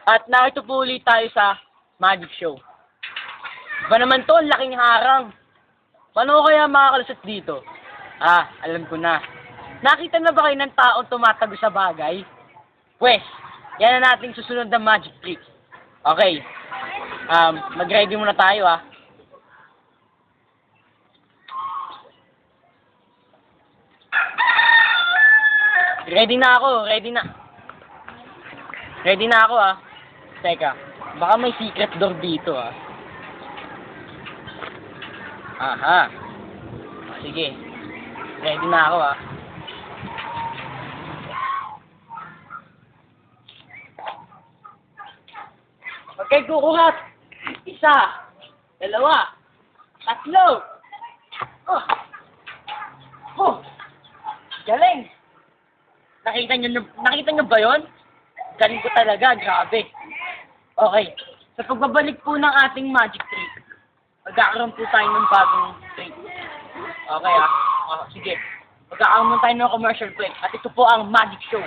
At narito po ulit tayo sa magic show. Ba naman to, ang laking harang. Paano ko kaya makakalusot dito? Alam ko na. Nakita na ba kayo ng taong tumatago sa bagay? Pwes, yan na nating susunod na magic trick. Okay. Mag-ready muna tayo Ready na ako, ready na. Ready na ako Teka, baka may secret door dito Aha. Sige. Ready na ako Okay, kukuhat. 1, 2, 3. Galing. Nakita nyo ba yon? Galing ko talaga, grabe. Okay. Sa pagbabalik po ng ating magic trick, magkakaroon po tayo ng bagong trick. Okay sige. Magkakaroon tayo ng commercial break. At ito po ang magic show.